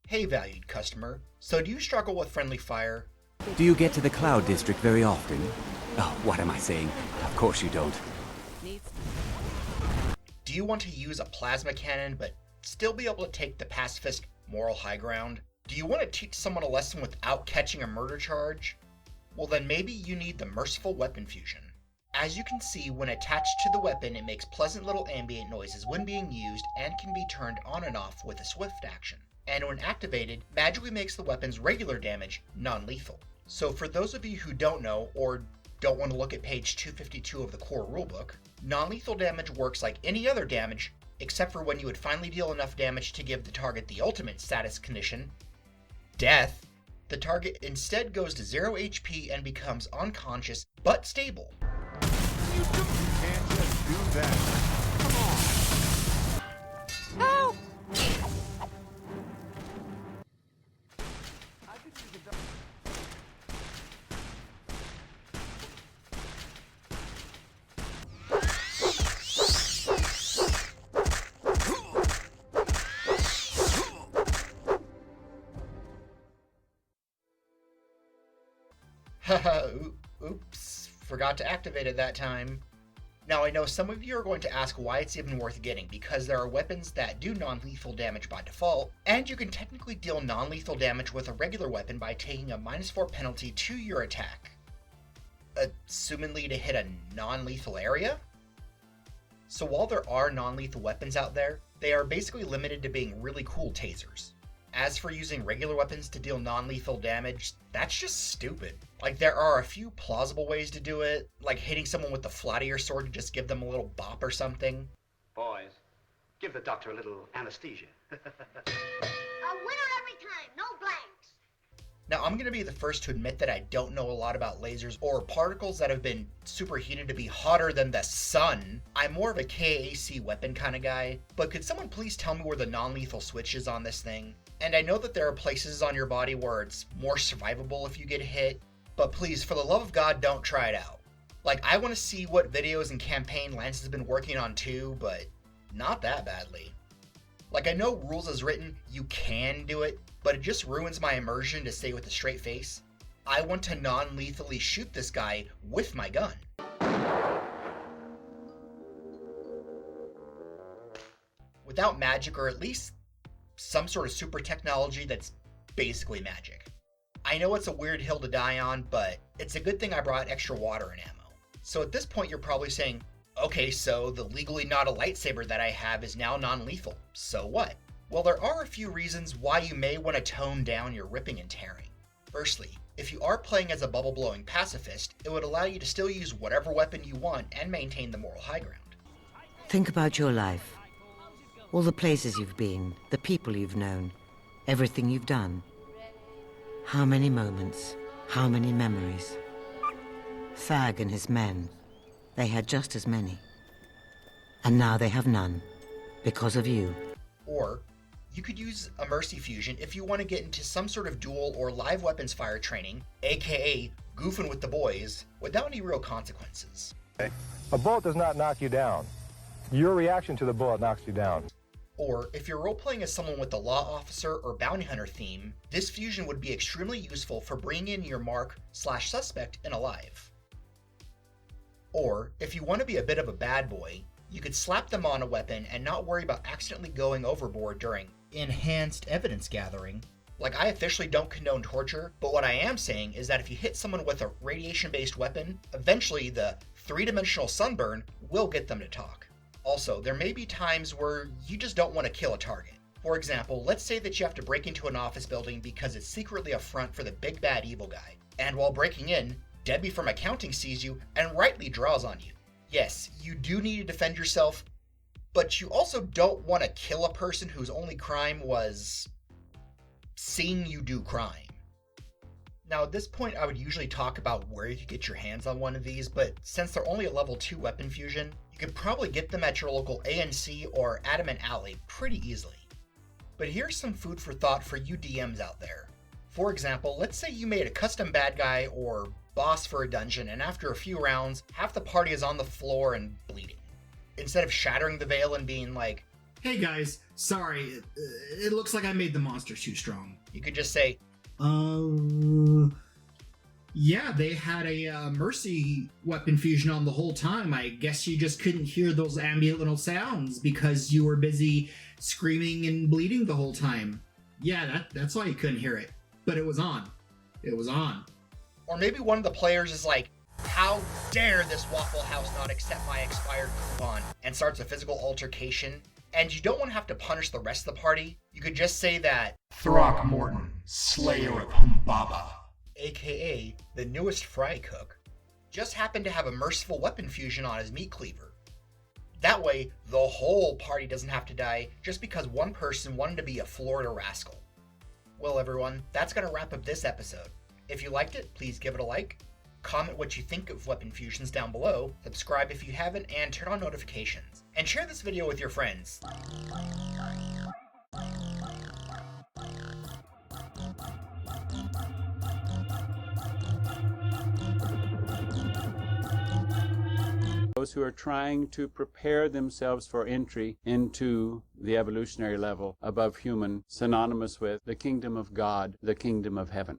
Hey valued customer, so do you struggle with friendly fire? Do you get to the Cloud District very often? Oh, what am I saying? Of course you don't. Do you want to use a plasma cannon but still be able to take the pacifist moral high ground? Do you want to teach someone a lesson without catching a murder charge? Well then maybe you need the Merciful Weapon Fusion. As you can see, when attached to the weapon, it makes pleasant little ambient noises when being used and can be turned on and off with a swift action. And when activated, magically makes the weapon's regular damage non-lethal. So for those of you who don't know, or don't want to look at page 252 of the core rulebook, non-lethal damage works like any other damage, except for when you would finally deal enough damage to give the target the ultimate status condition, death. The target instead goes to 0 HP and becomes unconscious but stable. You can't just do that. Come on. Help! Haha, oops, forgot to activate it that time. Now I know some of you are going to ask why it's even worth getting, because there are weapons that do non-lethal damage by default, and you can technically deal non-lethal damage with a regular weapon by taking a -4 penalty to your attack. Assumingly to hit a non-lethal area? So while there are non-lethal weapons out there, they are basically limited to being really cool tasers. As for using regular weapons to deal non-lethal damage, that's just stupid. Like, there are a few plausible ways to do it, like hitting someone with the flat of your sword to just give them a little bop or something. Boys, give the doctor a little anesthesia. A winner every time, no blanks. Now, I'm going to be the first to admit that I don't know a lot about lasers or particles that have been superheated to be hotter than the sun. I'm more of a KAC weapon kind of guy, but could someone please tell me where the non-lethal switch is on this thing? And I know that there are places on your body where it's more survivable if you get hit, but please, for the love of God, don't try it out. Like, I want to see what videos and campaign Lance has been working on too, but not that badly. Like, I know rules as written, you can do it, but it just ruins my immersion to stay with a straight face. I want to non-lethally shoot this guy with my gun. Without magic, or at least some sort of super technology that's basically magic. I know it's a weird hill to die on, but it's a good thing I brought extra water and ammo. So at this point you're probably saying, okay, so the legally not a lightsaber that I have is now non-lethal, so what? Well, there are a few reasons why you may want to tone down your ripping and tearing. Firstly, if you are playing as a bubble-blowing pacifist, it would allow you to still use whatever weapon you want and maintain the moral high ground. Think about your life. All the places you've been, the people you've known, everything you've done. How many moments, how many memories. Thag and his men, they had just as many. And now they have none, because of you. Or, you could use a Merciful Fusion if you want to get into some sort of dual or live weapons fire training, aka goofing with the boys, without any real consequences. A bullet does not knock you down. Your reaction to the bullet knocks you down. Or, if you're role-playing as someone with the law officer or bounty hunter theme, this fusion would be extremely useful for bringing in your mark/suspect in alive. Or, if you want to be a bit of a bad boy, you could slap them on a weapon and not worry about accidentally going overboard during enhanced evidence gathering. Like, I officially don't condone torture, but what I am saying is that if you hit someone with a radiation-based weapon, eventually the three-dimensional sunburn will get them to talk. Also, there may be times where you just don't want to kill a target. For example, let's say that you have to break into an office building because it's secretly a front for the big bad evil guy. And while breaking in, Debbie from accounting sees you and rightly draws on you. Yes, you do need to defend yourself, but you also don't want to kill a person whose only crime was seeing you do crime. Now at this point I would usually talk about where you could get your hands on one of these, but since they're only a level 2 weapon fusion, you could probably get them at your local ANC or Adamant Alley pretty easily. But here's some food for thought for you DMs out there. For example, let's say you made a custom bad guy or boss for a dungeon, and after a few rounds, half the party is on the floor and bleeding. Instead of shattering the veil and being like, Hey guys, sorry, it looks like I made the monsters too strong. You could just say, Yeah, they had a mercy weapon fusion on the whole time. I guess you just couldn't hear those ambient little sounds because you were busy screaming and bleeding the whole time. Yeah, that's why you couldn't hear it. But it was on. It was on. or maybe one of the players is like, how dare this Waffle House not accept my expired coupon, and starts a physical altercation, and you don't want to have to punish the rest of the party. You could just say that Throckmorton, Slayer of Humbaba, aka the newest fry cook, just happened to have a merciful weapon fusion on his meat cleaver. That way, the whole party doesn't have to die just because one person wanted to be a Florida rascal. Well everyone, that's going to wrap up this episode. If you liked it, please give it a like, comment what you think of weapon fusions down below, subscribe if you haven't, and turn on notifications. And share this video with your friends. Those who are trying to prepare themselves for entry into the evolutionary level above human, synonymous with the kingdom of God, the kingdom of heaven.